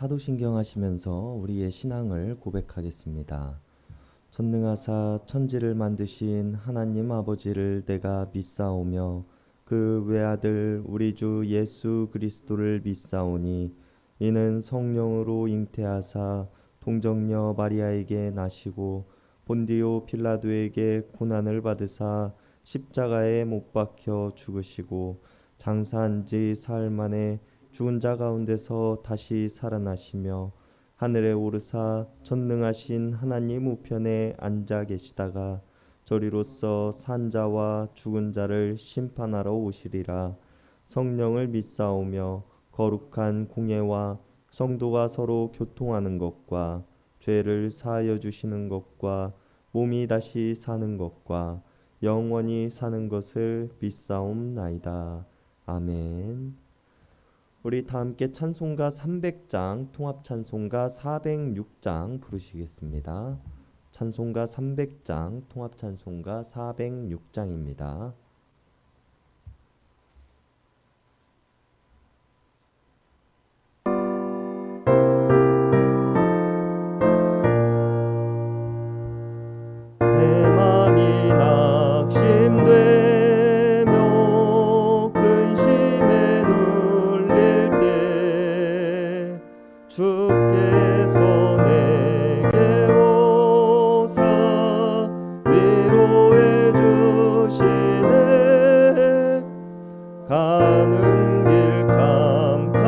사도신경 하시면서 우리의 신앙을 고백하겠습니다. 전능하사 천지를 만드신 하나님 아버지를 내가 믿사오며 그 외아들 우리 주 예수 그리스도를 믿사오니 이는 성령으로 잉태하사 동정녀 마리아에게 나시고 본디오 빌라도에게 고난을 받으사 십자가에 못 박혀 죽으시고 장사한 지 사흘 만에 죽은 자 가운데서 다시 살아나시며 하늘에 오르사 전능하신 하나님 우편에 앉아 계시다가 저리로서 산 자와 죽은 자를 심판하러 오시리라. 성령을 믿사오며 거룩한 공예와 성도가 서로 교통하는 것과 죄를 사하여 주시는 것과 몸이 다시 사는 것과 영원히 사는 것을 믿사옵나이다. 아멘. 우리 다 함께 찬송가 300장, 통합 찬송가 406장 부르시겠습니다. 찬송가 300장, 통합 찬송가 406장입니다. 내 맘이 낙심되며 근심에 눌릴 때 주께서 내게 오사 위로해 주시네. 가는 길 캄캄하고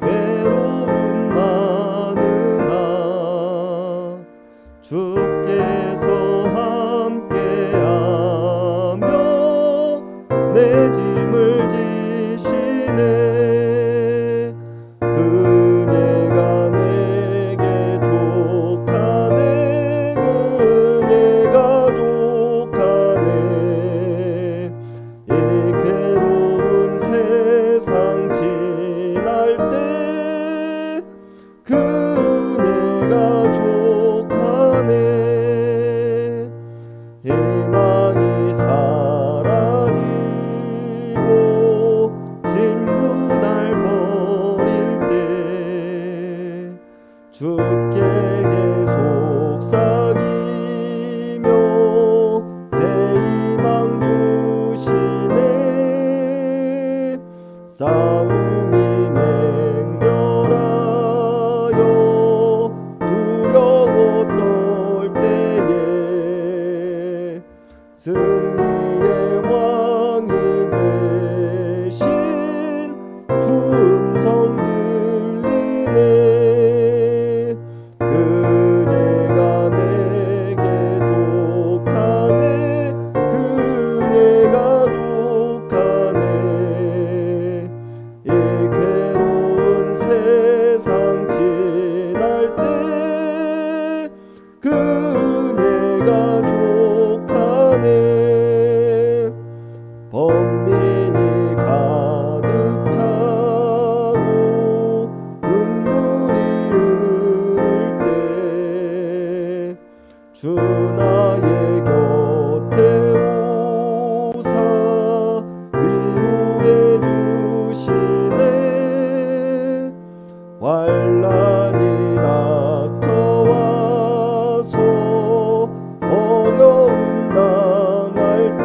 괴로움 많으나 주께서 함께하며 내 짐을 지시네. 그네가 내게 족하네. 그네가 족하네. 이 괴로운 세상 지날 때 그네가 족하네. 희망이 사라지고 친구 날 버릴 때 주께 계속 사귀며 새 희망 주시네. 싸움이 맹렬하여 두려워 떨 때에 승리의 왕이 되신 주 음성 들리네. 그네가 내게 족하네. 그네가 족하네. 이 괴로운 세상 지날 때 그네가 족하네. 범민이 가득 차고 눈물이 흐를 때 주 나의 곁에 오사 위로해 주시네. 환난이 닥쳐와서 어려움 당할 때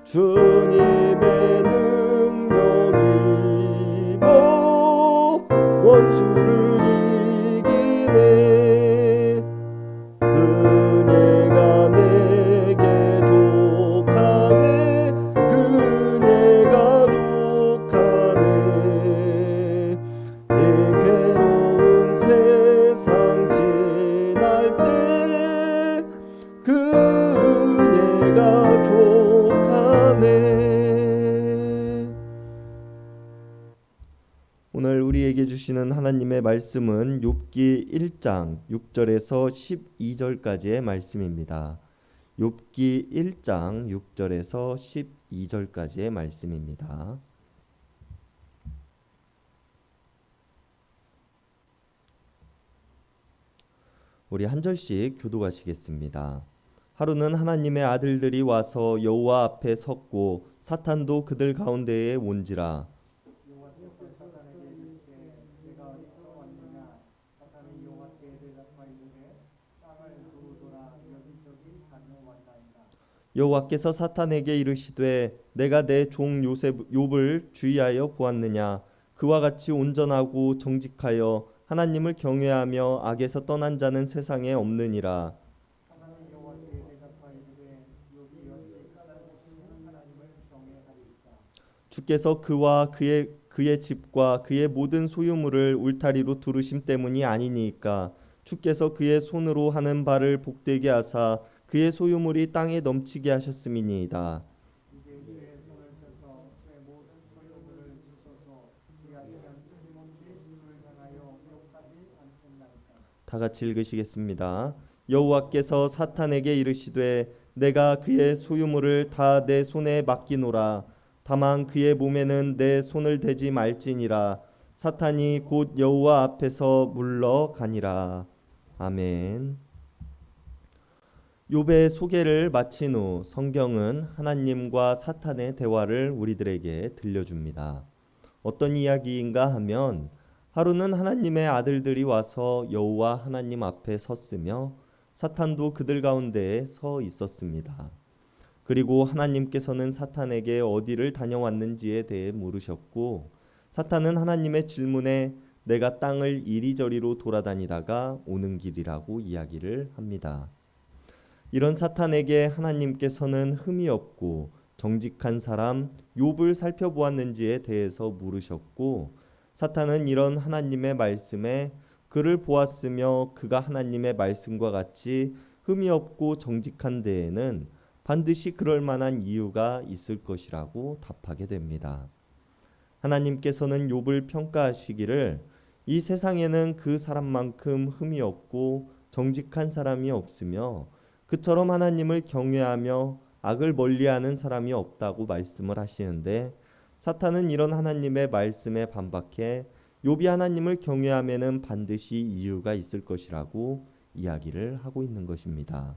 주님의 능력이 뭐 원수를 이기네. 그네가 내게 족하네. 그네가 족하네. 이 괴로운 세상 지날 때 그네가 족하네. 오늘 우리에게 주시는 하나님의 말씀은 욥기 1장 6절에서 12절까지의 말씀입니다. 욥기 1장 6절에서 12절까지의 말씀입니다. 우리 한 절씩 교독하시겠습니다. 하루는 하나님의 아들들이 와서 여호와 앞에 섰고 사탄도 그들 가운데에 온지라. 사탄이 여호와께 대답하여 이르되 땅을 두루돌아 여기저기 다녀왔나이다. 여호와께서 사탄에게 이르시되 내가 내 종 욥을 주의하여 보았느냐 그와 같이 온전하고 정직하여 하나님을 경외하며 악에서 떠난 자는 세상에 없느니라. 사탄이 여호와께 대답하여 이르되 욥이 어찌 까다로우시며 하나님을 경외하리이까. 주께서 그와 그의 집과 그의 모든 소유물을 울타리로 두르심 때문이 아니니까 주께서 그의 손으로 하는 바를 복되게 하사 그의 소유물이 땅에 넘치게 하셨음이니이다. 이제 주의 손을 펴서 주의 모든 소유물을 주소서. 그리하시면 틀림없이 주를 향하여 욕하지 않겠나이까. 다 같이 읽으시겠습니다. 여호와께서 사탄에게 이르시되 내가 그의 소유물을 다 내 손에 맡기노라. 다만 그의 몸에는 내 손을 대지 말지니라. 사탄이 곧 여호와 앞에서 물러가니라. 아멘. 욥의 소개를 마친 후 성경은 하나님과 사탄의 대화를 우리들에게 들려줍니다. 어떤 이야기인가 하면 하루는 하나님의 아들들이 와서 여호와 하나님 앞에 섰으며 사탄도 그들 가운데에 서 있었습니다. 그리고 하나님께서는 사탄에게 어디를 다녀왔는지에 대해 물으셨고 사탄은 하나님의 질문에 내가 땅을 이리저리로 돌아다니다가 오는 길이라고 이야기를 합니다. 이런 사탄에게 하나님께서는 흠이 없고 정직한 사람 욥을 살펴보았는지에 대해서 물으셨고 사탄은 이런 하나님의 말씀에 그를 보았으며 그가 하나님의 말씀과 같이 흠이 없고 정직한 데에는 반드시 그럴 만한 이유가 있을 것이라고 답하게 됩니다. 하나님께서는 욥을 평가하시기를 이 세상에는 그 사람만큼 흠이 없고 정직한 사람이 없으며 그처럼 하나님을 경외하며 악을 멀리하는 사람이 없다고 말씀을 하시는데 사탄은 이런 하나님의 말씀에 반박해 욥이 하나님을 경외하면은 반드시 이유가 있을 것이라고 이야기를 하고 있는 것입니다.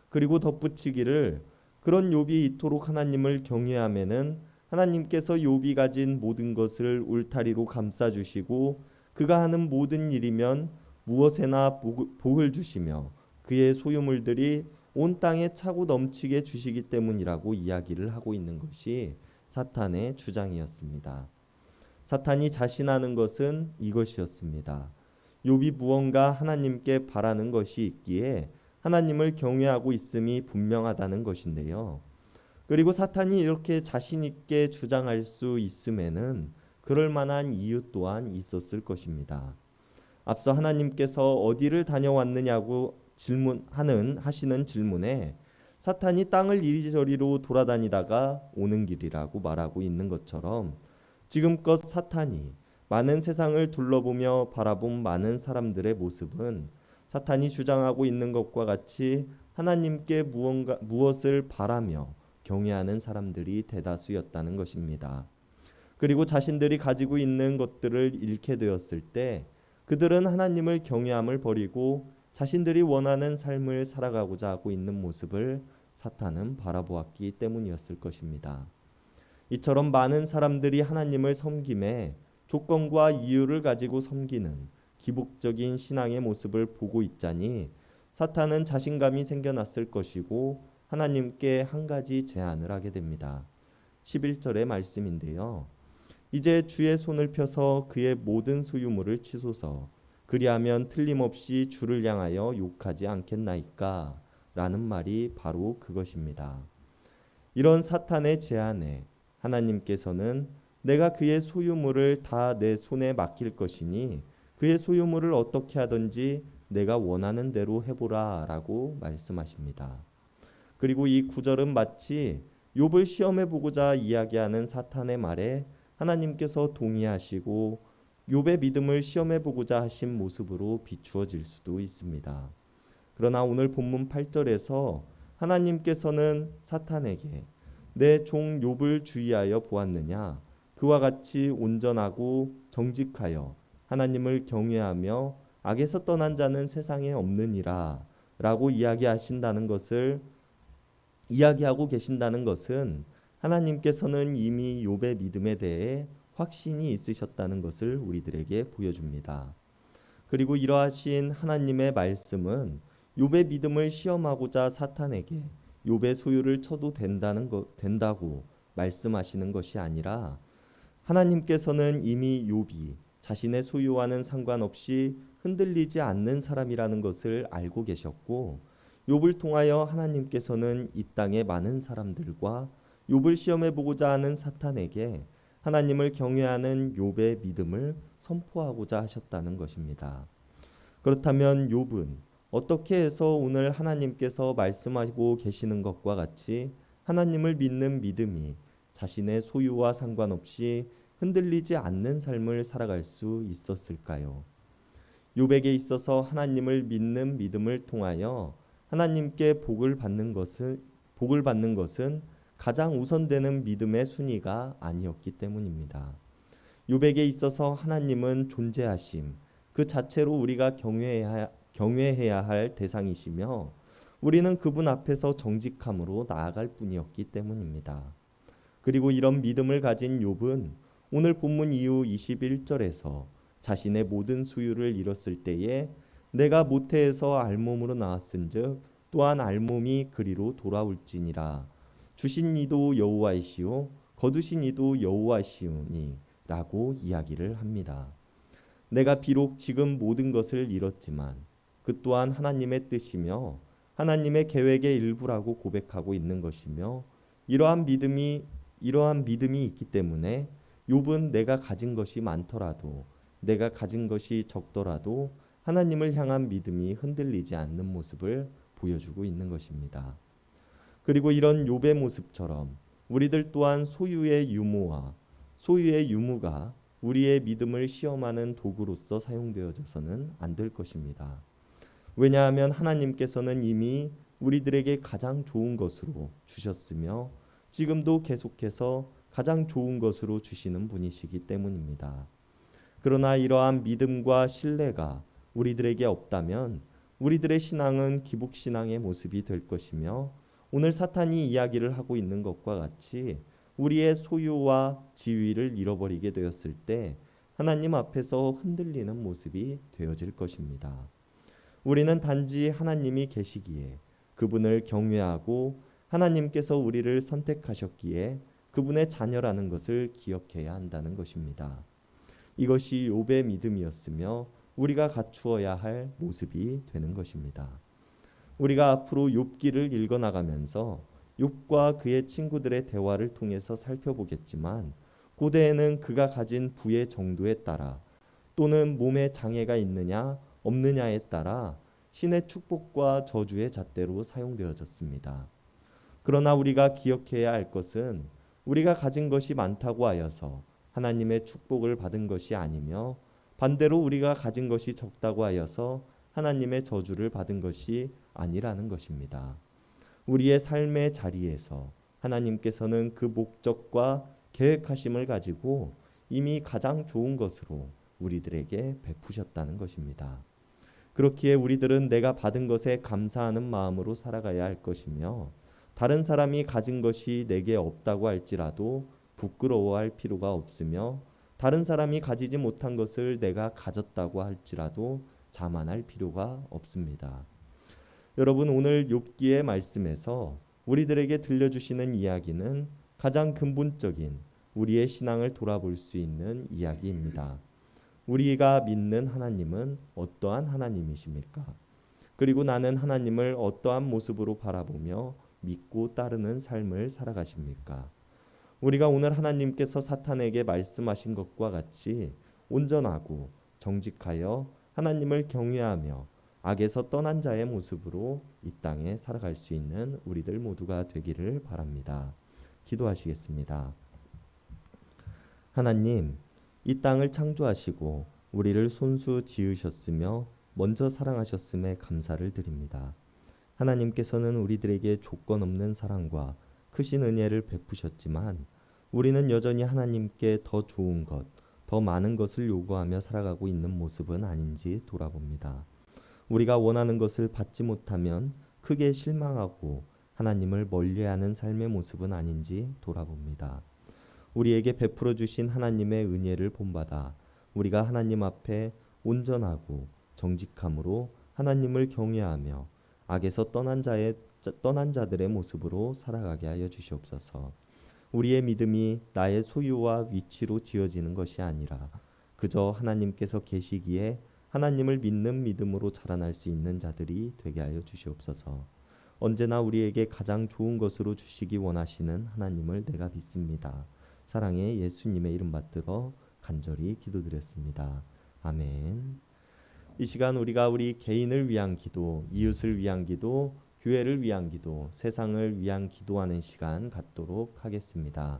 그리고 덧붙이기를 그런 욥이 이토록 하나님을 경외하면은 하나님께서 욥이 가진 모든 것을 울타리로 감싸 주시고 그가 하는 모든 일이면 무엇에나 복을 주시며 그의 소유물들이 온 땅에 차고 넘치게 주시기 때문이라고 이야기를 하고 있는 것이 사탄의 주장이었습니다. 사탄이 자신하는 것은 이것이었습니다. 욥이 무언가 하나님께 바라는 것이 있기에 하나님을 경외하고 있음이 분명하다는 것인데요. 그리고 사탄이 이렇게 자신 있게 주장할 수 있음에는 그럴 만한 이유 또한 있었을 것입니다. 앞서 하나님께서 어디를 다녀왔느냐고 하시는 질문에 사탄이 땅을 이리저리로 돌아다니다가 오는 길이라고 말하고 있는 것처럼 지금껏 사탄이 많은 세상을 둘러보며 바라본 많은 사람들의 모습은 사탄이 주장하고 있는 것과 같이 하나님께 무엇을 바라며 경외하는 사람들이 대다수였다는 것입니다. 그리고 자신들이 가지고 있는 것들을 잃게 되었을 때 그들은 하나님을 경외함을 버리고 자신들이 원하는 삶을 살아가고자 하고 있는 모습을 사탄은 바라보았기 때문이었을 것입니다. 이처럼 많은 사람들이 하나님을 섬김에 조건과 이유를 가지고 섬기는 기복적인 신앙의 모습을 보고 있자니 사탄은 자신감이 생겨났을 것이고 하나님께 한 가지 제안을 하게 됩니다. 11절의 말씀인데요. 이제 주의 손을 펴서 그의 모든 소유물을 치소서. 그리하면 틀림없이 주를 향하여 욕하지 않겠나이까? 라는 말이 바로 그것입니다. 이런 사탄의 제안에 하나님께서는 내가 그의 소유물을 다 내 손에 맡길 것이니 그의 소유물을 어떻게 하든지 내가 원하는 대로 해보라 라고 말씀하십니다. 그리고 이 구절은 마치 욥을 시험해 보고자 이야기하는 사탄의 말에 하나님께서 동의하시고 욥의 믿음을 시험해 보고자 하신 모습으로 비추어질 수도 있습니다. 그러나 오늘 본문 8절에서 하나님께서는 사탄에게 내 종 욥을 주의하여 보았느냐 그와 같이 온전하고 정직하여 하나님을 경외하며 악에서 떠난 자는 세상에 없느니라 라고 이야기하고 계신다는 것은 하나님께서는 이미 욥의 믿음에 대해 확신이 있으셨다는 것을 우리들에게 보여줍니다. 그리고 이러하신 하나님의 말씀은 욥의 믿음을 시험하고자 사탄에게 욥의 소유를 쳐도 된다고 말씀하시는 것이 아니라 하나님께서는 이미 욥이 자신의 소유와는 상관없이 흔들리지 않는 사람이라는 것을 알고 계셨고 욥을 통하여 하나님께서는 이 땅의 많은 사람들과 욥을 시험해 보고자 하는 사탄에게 하나님을 경외하는 욥의 믿음을 선포하고자 하셨다는 것입니다. 그렇다면 욥은 어떻게 해서 오늘 하나님께서 말씀하고 계시는 것과 같이 하나님을 믿는 믿음이 자신의 소유와 상관없이 흔들리지 않는 삶을 살아갈 수 있었을까요? 욥에게 있어서 하나님을 믿는 믿음을 통하여 하나님께 복을 받는 것은 가장 우선되는 믿음의 순위가 아니었기 때문입니다. 욥에게 있어서 하나님은 존재하심 그 자체로 우리가 경외해야 할 대상이시며 우리는 그분 앞에서 정직함으로 나아갈 뿐이었기 때문입니다. 그리고 이런 믿음을 가진 욥은 오늘 본문 이후 21절에서 자신의 모든 소유를 잃었을 때에 내가 모태에서 알몸으로 나왔은즉 또한 알몸이 그리로 돌아올지니라 주신 이도 여호와이시오 거두신 이도 여호와시오니 라고 이야기를 합니다. 내가 비록 지금 모든 것을 잃었지만 그 또한 하나님의 뜻이며 하나님의 계획의 일부라고 고백하고 있는 것이며 이러한 믿음이 있기 때문에 욥은 내가 가진 것이 많더라도 내가 가진 것이 적더라도 하나님을 향한 믿음이 흔들리지 않는 모습을 보여주고 있는 것입니다. 그리고 이런 욥의 모습처럼 우리들 또한 소유의 유무가 우리의 믿음을 시험하는 도구로서 사용되어져서는 안 될 것입니다. 왜냐하면 하나님께서는 이미 우리들에게 가장 좋은 것으로 주셨으며 지금도 계속해서 가장 좋은 것으로 주시는 분이시기 때문입니다. 그러나 이러한 믿음과 신뢰가 우리들에게 없다면 우리들의 신앙은 기복신앙의 모습이 될 것이며 오늘 사탄이 이야기를 하고 있는 것과 같이 우리의 소유와 지위를 잃어버리게 되었을 때 하나님 앞에서 흔들리는 모습이 되어질 것입니다. 우리는 단지 하나님이 계시기에 그분을 경외하고 하나님께서 우리를 선택하셨기에 그분의 자녀라는 것을 기억해야 한다는 것입니다. 이것이 욥의 믿음이었으며 우리가 갖추어야 할 모습이 되는 것입니다. 우리가 앞으로 욥기를 읽어나가면서 욥과 그의 친구들의 대화를 통해서 살펴보겠지만 고대에는 그가 가진 부의 정도에 따라 또는 몸에 장애가 있느냐 없느냐에 따라 신의 축복과 저주의 잣대로 사용되어졌습니다. 그러나 우리가 기억해야 할 것은 우리가 가진 것이 많다고 하여서 하나님의 축복을 받은 것이 아니며 반대로 우리가 가진 것이 적다고 하여서 하나님의 저주를 받은 것이 아니라는 것입니다. 우리의 삶의 자리에서 하나님께서는 그 목적과 계획하심을 가지고 이미 가장 좋은 것으로 우리들에게 베푸셨다는 것입니다. 그렇기에 우리들은 내가 받은 것에 감사하는 마음으로 살아가야 할 것이며 다른 사람이 가진 것이 내게 없다고 할지라도 부끄러워할 필요가 없으며 다른 사람이 가지지 못한 것을 내가 가졌다고 할지라도 자만할 필요가 없습니다. 여러분, 오늘 욥기의 말씀에서 우리들에게 들려주시는 이야기는 가장 근본적인 우리의 신앙을 돌아볼 수 있는 이야기입니다. 우리가 믿는 하나님은 어떠한 하나님이십니까? 그리고 나는 하나님을 어떠한 모습으로 바라보며 믿고 따르는 삶을 살아가십니까? 우리가 오늘 하나님께서 사탄에게 말씀하신 것과 같이 온전하고 정직하여 하나님을 경외하며 악에서 떠난 자의 모습으로 이 땅에 살아갈 수 있는 우리들 모두가 되기를 바랍니다. 기도하시겠습니다. 하나님, 이 땅을 창조하시고 우리를 손수 지으셨으며 먼저 사랑하셨음에 감사를 드립니다. 하나님께서는 우리들에게 조건 없는 사랑과 크신 은혜를 베푸셨지만 우리는 여전히 하나님께 더 좋은 것, 더 많은 것을 요구하며 살아가고 있는 모습은 아닌지 돌아봅니다. 우리가 원하는 것을 받지 못하면 크게 실망하고 하나님을 멀리하는 삶의 모습은 아닌지 돌아봅니다. 우리에게 베풀어 주신 하나님의 은혜를 본받아 우리가 하나님 앞에 온전하고 정직함으로 하나님을 경외하며 악에서 떠난 자들의 모습으로 살아가게 하여 주시옵소서. 우리의 믿음이 나의 소유와 위치로 지어지는 것이 아니라 그저 하나님께서 계시기에 하나님을 믿는 믿음으로 자라날 수 있는 자들이 되게 하여 주시옵소서. 언제나 우리에게 가장 좋은 것으로 주시기 원하시는 하나님을 내가 믿습니다. 사랑의 예수님의 이름 받들어 간절히 기도드렸습니다. 아멘. 이 시간 우리가 우리 개인을 위한 기도, 이웃을 위한 기도, 교회를 위한 기도, 세상을 위한 기도하는 시간 갖도록 하겠습니다.